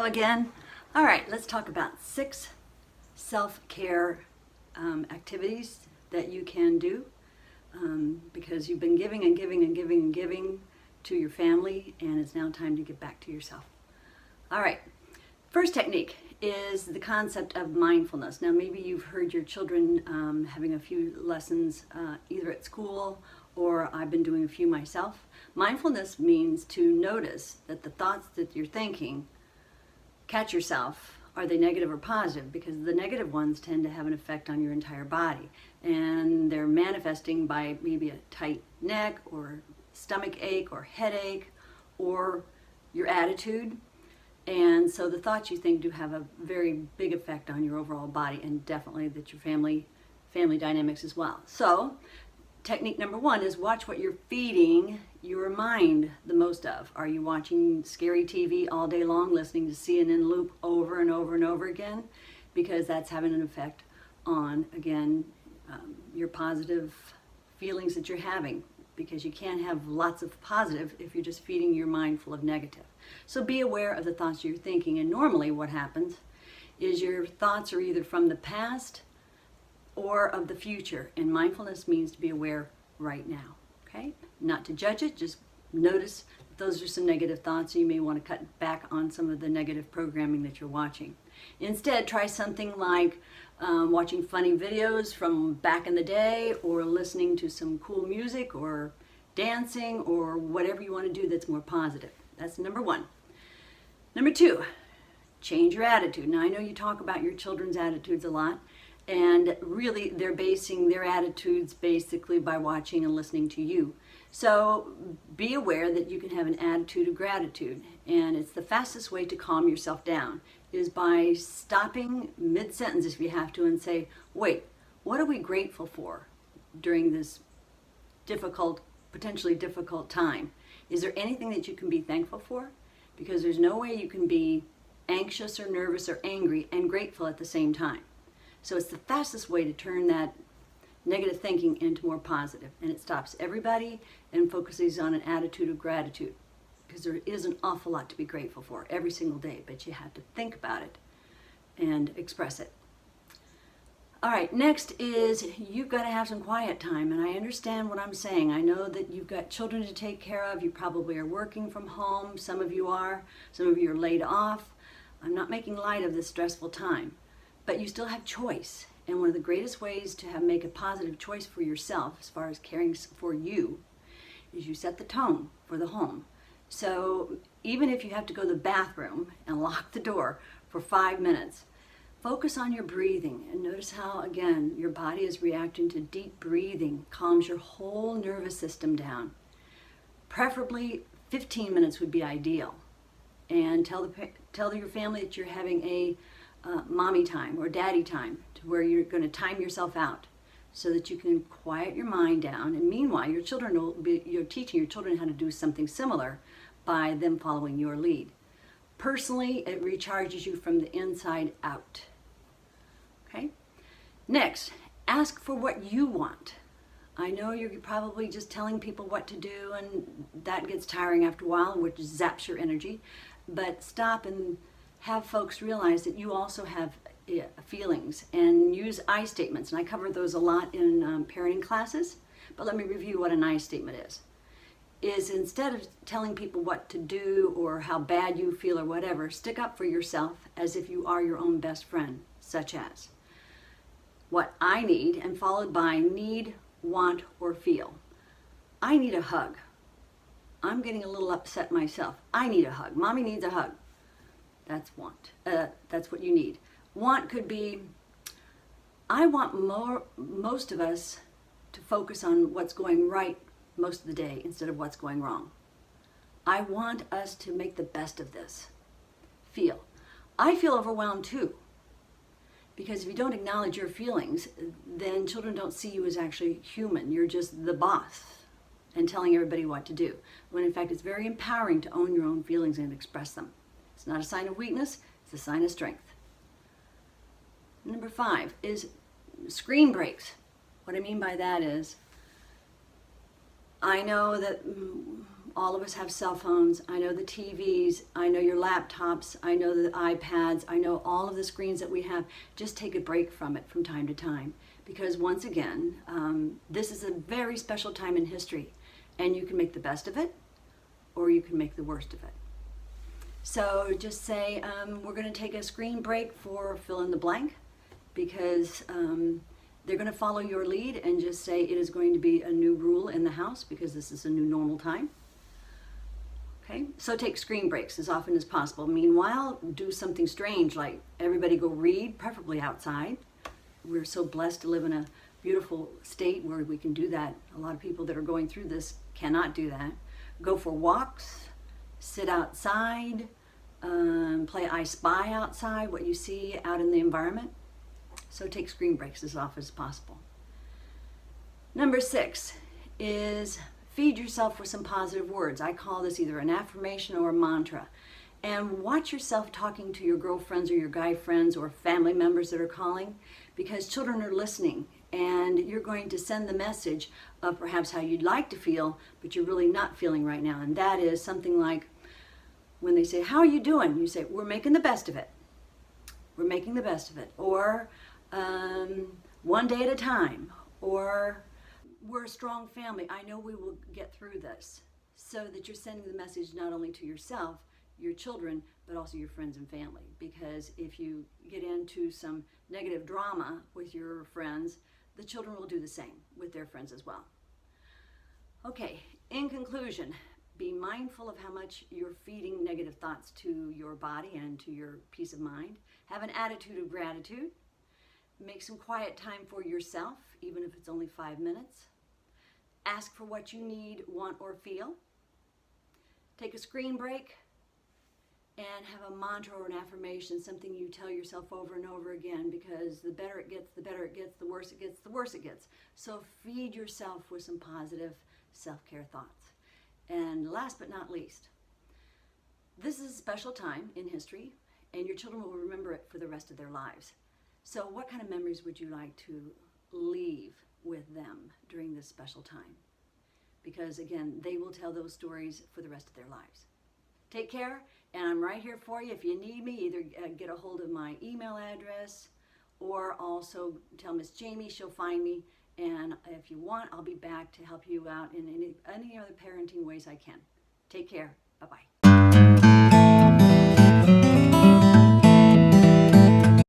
again. All right, let's talk about 6 self-care activities that you can do because you've been giving and giving and giving and giving to your family, and it's now time to give back to yourself. All right, first technique is the concept of mindfulness. Now, maybe you've heard your children having a few lessons either at school or I've been doing a few myself. Mindfulness means to notice that the thoughts that you're thinking, catch yourself, are they negative or positive? Because the negative ones tend to have an effect on your entire body, and they're manifesting by maybe a tight neck or stomach ache or headache or your attitude. And so the thoughts you think do have a very big effect on your overall body, and definitely that your family dynamics as well. So technique number 1 is watch what you're feeding your mind the most of. Are you watching scary TV all day long, listening to CNN loop over and over and over again? Because that's having an effect on, again, your positive feelings that you're having, because you can't have lots of positive if you're just feeding your mind full of negative. So be aware of the thoughts you're thinking, and normally what happens is your thoughts are either from the past or of the future, and mindfulness means to be aware right now, okay? Not to judge it, just notice those are some negative thoughts, so you may want to cut back on some of the negative programming that you're watching. Instead, try something like watching funny videos from back in the day, or listening to some cool music, or dancing, or whatever you want to do that's more positive. That's number 1. Number 2, change your attitude. Now, I know you talk about your children's attitudes a lot, and really they're basing their attitudes basically by watching and listening to you. So be aware that you can have an attitude of gratitude, and it's the fastest way to calm yourself down is by stopping mid-sentence if you have to and say, wait, what are we grateful for during this difficult, potentially difficult time? Is there anything that you can be thankful for? Because there's no way you can be anxious or nervous or angry and grateful at the same time. So it's the fastest way to turn that negative thinking into more positive, and it stops everybody and focuses on an attitude of gratitude, because there is an awful lot to be grateful for every single day, but you have to think about it and express it. All right, next is you've got to have some quiet time, and I understand what I'm saying. I know that you've got children to take care of. You probably are working from home. Some of you are. Some of you are laid off. I'm not making light of this stressful time, but you still have choice. And one of the greatest ways to make a positive choice for yourself as far as caring for you is you set the tone for the home. So even if you have to go to the bathroom and lock the door for 5 minutes, focus on your breathing and notice how, again, your body is reacting to deep breathing, calms your whole nervous system down. Preferably 15 minutes would be ideal. And tell your family that you're having a mommy time or daddy time, to where you're going to time yourself out so that you can quiet your mind down. And meanwhile, you're teaching your children how to do something similar by them following your lead. Personally, it recharges you from the inside out. Okay? Next, ask for what you want. I know you're probably just telling people what to do, and that gets tiring after a while, which zaps your energy. But stop and have folks realize that you also have feelings, and use I statements. And I cover those a lot in parenting classes, but let me review what an I statement is instead of telling people what to do or how bad you feel or whatever, stick up for yourself as if you are your own best friend, such as what I need, and followed by need, want, or feel. I need a hug. I'm getting a little upset myself. I need a hug. Mommy needs a hug. That's want. That's what you need. Want could be, I want most of us to focus on what's going right most of the day instead of what's going wrong. I want us to make the best of this. Feel. I feel overwhelmed too. Because if you don't acknowledge your feelings, then children don't see you as actually human. You're just the boss and telling everybody what to do. When in fact it's very empowering to own your own feelings and express them. It's not a sign of weakness, it's a sign of strength. Number 5 is screen breaks. What I mean by that is, I know that all of us have cell phones. I know the TVs. I know your laptops. I know the iPads. I know all of the screens that we have. Just take a break from it from time to time. Because once again, this is a very special time in history. And you can make the best of it, or you can make the worst of it. So just say, we're going to take a screen break for fill in the blank, because they're going to follow your lead and just say it is going to be a new rule in the house because this is a new normal time. Okay, so take screen breaks as often as possible. Meanwhile, do something strange like everybody go read, preferably outside. We're so blessed to live in a beautiful state where we can do that. A lot of people that are going through this cannot do that. Go for walks, sit outside, play I Spy outside, what you see out in the environment. So take screen breaks as often as possible. Number 6 is feed yourself with some positive words. I call this either an affirmation or a mantra. And watch yourself talking to your girlfriends or your guy friends or family members that are calling, because children are listening and you're going to send the message of perhaps how you'd like to feel, but you're really not feeling right now. And that is something like when they say, "How are you doing?" You say, "We're making the best of it. We're making the best of it." Or, "One day at a time." Or, "We're a strong family. I know we will get through this." So that you're sending the message not only to yourself, your children, but also your friends and family. Because if you get into some negative drama with your friends, the children will do the same with their friends as well. Okay, in conclusion, be mindful of how much you're feeding negative thoughts to your body and to your peace of mind. Have an attitude of gratitude. Make some quiet time for yourself, even if it's only 5 minutes. Ask for what you need, want, or feel. Take a screen break and have a mantra or an affirmation, something you tell yourself over and over again, because the better it gets, the better it gets, the worse it gets, the worse it gets. So feed yourself with some positive self-care thoughts. And last but not least, this is a special time in history, and your children will remember it for the rest of their lives. So what kind of memories would you like to leave with them during this special time? Because again, they will tell those stories for the rest of their lives. Take care, and I'm right here for you. If you need me, either get a hold of my email address or also tell Miss Jamie, she'll find me. And if you want, I'll be back to help you out in any other parenting ways I can. Take care. Bye-bye.